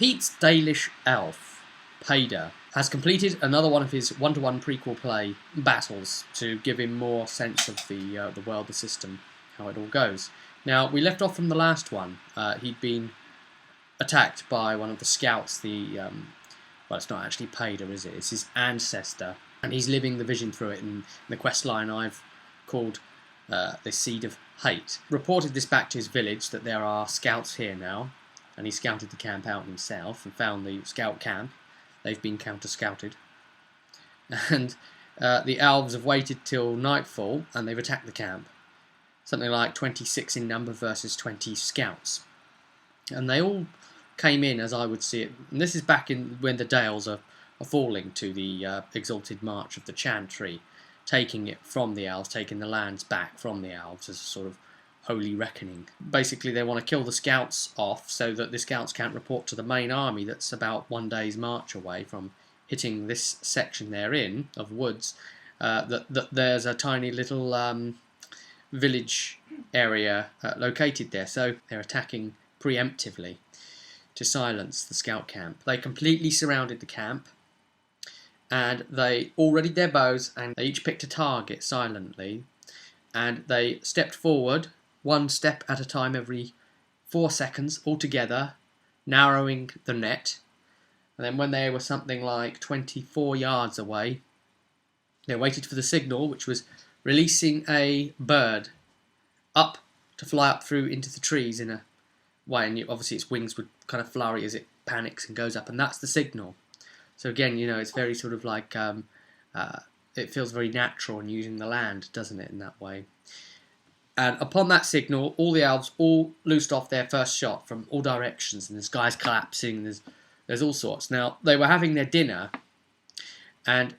Pete's Dalish elf, Pader, has completed another one of his one-to-one prequel play battles to give him more sense of the world, the system, how it all goes. Now, we left off from the last one. He'd been attacked by one of the scouts, well, it's not actually Pader, is it? It's his ancestor, and he's living the vision through it, and the quest line I've called The Seed of Hate. Reported this back to his village, that there are scouts here now, and he scouted the camp out himself and found the scout camp. They've been counter-scouted. And the elves have waited till nightfall, and they've attacked the camp. Something like 26 in number versus 20 scouts. And they all came in, as I would see it. And this is back in when the Dales are falling to the exalted march of the Chantry, taking it from the elves, taking the lands back from the elves as a sort of holy reckoning. Basically, they want to kill the scouts off so that the scouts can't report to the main army that's about one day's march away from hitting this section they're in of woods. That there's a tiny little village area located there, so they're attacking preemptively to silence the scout camp. They completely surrounded the camp, and they all readied their bows, and they each picked a target silently, and they stepped forward, one step at a time every 4 seconds altogether, narrowing the net. And then when they were something like 24 yards away, they waited for the signal, which was releasing a bird up to fly up through into the trees in a way, and obviously its wings would kind of flurry as it panics and goes up, and that's the signal. So again, you know, it's very sort of like, it feels very natural in using the land, doesn't it, in that way. And upon that signal, all the elves all loosed off their first shot from all directions, and there's guys collapsing, there's all sorts. Now, they were having their dinner, and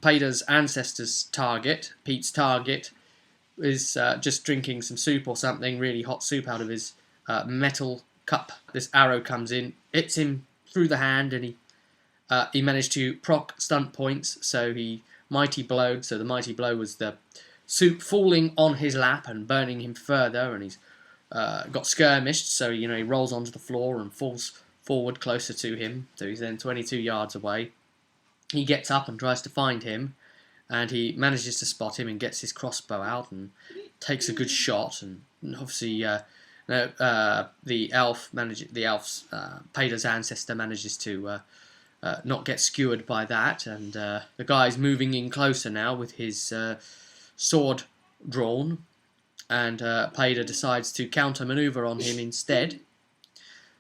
Pader's ancestor's target, Pete's target, is just drinking some soup or something, really hot soup out of his metal cup. This arrow comes in, hits him through the hand, and he managed to proc stunt points, so he mighty blowed. So the mighty blow was the soup falling on his lap and burning him further, and he's got skirmished, so you know he rolls onto the floor and falls forward closer to him, so he's then 22 yards away. He gets up and tries to find him, and he manages to spot him and gets his crossbow out and takes a good shot, and obviously the elf's Pader's ancestor manages to not get skewered by that, and the guy's moving in closer now with his sword drawn, and Pader decides to counter-maneuver on him instead.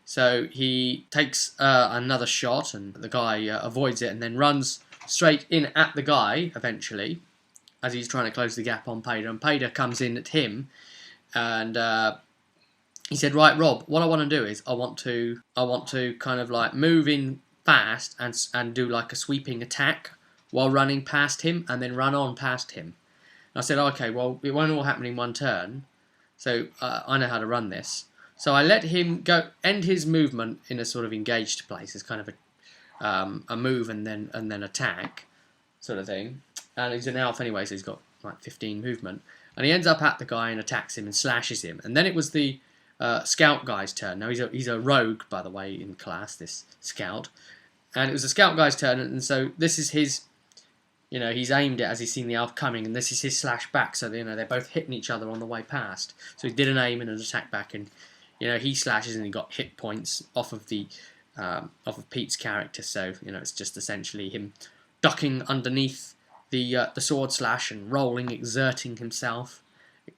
So he takes another shot, and the guy avoids it and then runs straight in at the guy eventually as he's trying to close the gap on Pader, and Pader comes in at him, and he said, "Right, Rob, what I want to do is I want to kind of like move in fast and do like a sweeping attack while running past him, and then run on past him." And I said, "Okay, well, it won't all happen in one turn, so I know how to run this." So I let him go, end his movement in a sort of engaged place, as kind of a move and then attack sort of thing. And he's an elf anyway, so he's got like 15 movement. And he ends up at the guy and attacks him and slashes him. And then it was the scout guy's turn. Now he's a rogue, by the way, in class, this scout. And it was the scout guy's turn, and so this is his, you know, he's aimed it as he's seen the elf coming, and this is his slash back. So, you know, they're both hitting each other on the way past. So he did an aim and an attack back, and you know, he slashes and he got hit points off of Pete's character. So, you know, it's just essentially him ducking underneath the sword slash and rolling, exerting himself,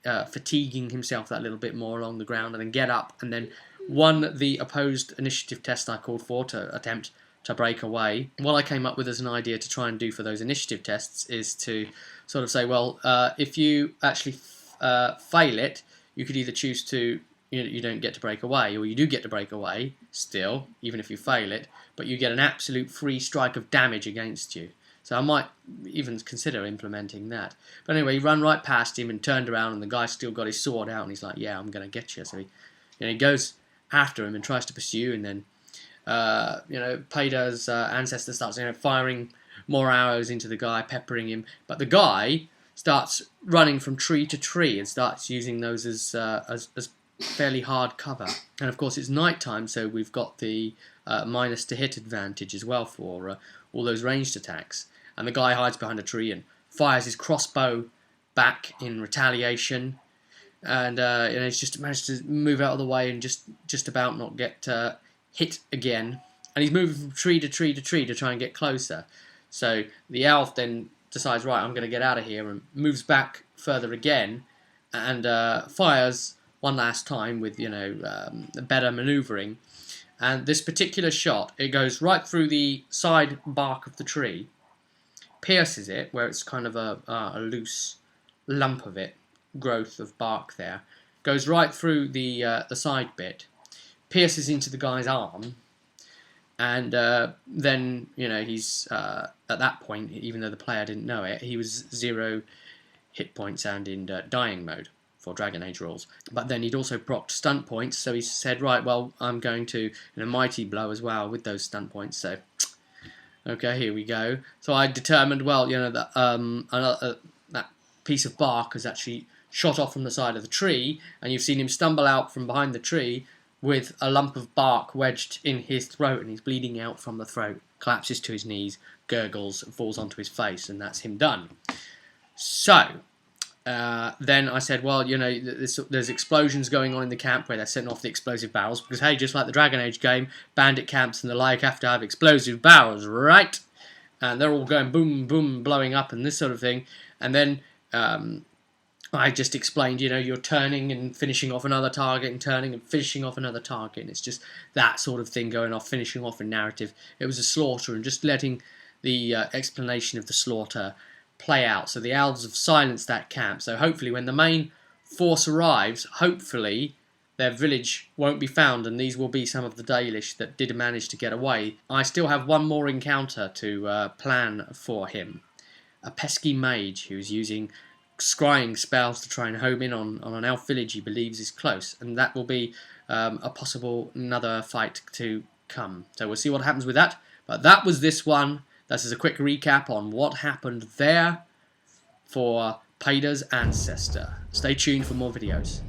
fatiguing himself that little bit more along the ground, and then get up and then won the opposed initiative test I called for to attempt to break away. What I came up with as an idea to try and do for those initiative tests is to sort of say, well, if you actually fail it, you could either choose to, you don't get to break away, or you do get to break away still, even if you fail it, but you get an absolute free strike of damage against you. So I might even consider implementing that. But anyway, he ran right past him and turned around, and the guy still got his sword out, and he's like, "Yeah, I'm going to get you." So he goes after him and tries to pursue, and then Pader's ancestor starts firing more arrows into the guy, peppering him. But the guy starts running from tree to tree and starts using those as fairly hard cover. And of course it's night time, so we've got the minus to hit advantage as well for all those ranged attacks. And the guy hides behind a tree and fires his crossbow back in retaliation. And he's just managed to move out of the way and just about not get hit again. And he's moving from tree to tree to tree to try and get closer. So the elf then decides, right, I'm going to get out of here, and moves back further again and fires one last time with, better manoeuvring. And this particular shot, it goes right through the side bark of the tree, pierces it where it's kind of a loose lump of it, growth of bark there, goes right through the side bit, pierces into the guy's arm, and then he's at that point, even though the player didn't know it, he was 0 hit points and in dying mode for Dragon Age rules. But then he'd also procced stunt points, so he said, right, well, I'm going to mighty blow as well with those stunt points. So okay, here we go. So I determined, well, that that piece of bark has actually shot off from the side of the tree, and you've seen him stumble out from behind the tree with a lump of bark wedged in his throat, and he's bleeding out from the throat, collapses to his knees, gurgles, falls onto his face, and that's him done. So then I said, well, there's explosions going on in the camp where they're setting off the explosive barrels, because, hey, just like the Dragon Age game, bandit camps and the like have to have explosive barrels, right? And they're all going boom, boom, blowing up and this sort of thing. And then I just explained, you're turning and finishing off another target and turning and finishing off another target. And it's just that sort of thing going off, finishing off a narrative. It was a slaughter, and just letting the explanation of the slaughter play out. So the elves have silenced that camp. So hopefully when the main force arrives, hopefully their village won't be found, and these will be some of the Dalish that did manage to get away. I still have one more encounter to plan for him. A pesky mage who's using scrying spells to try and home in on an elf village he believes is close, and that will be a possible another fight to come. So we'll see what happens with that. But that was this one. This is a quick recap on what happened there for Paider's ancestor. Stay tuned for more videos.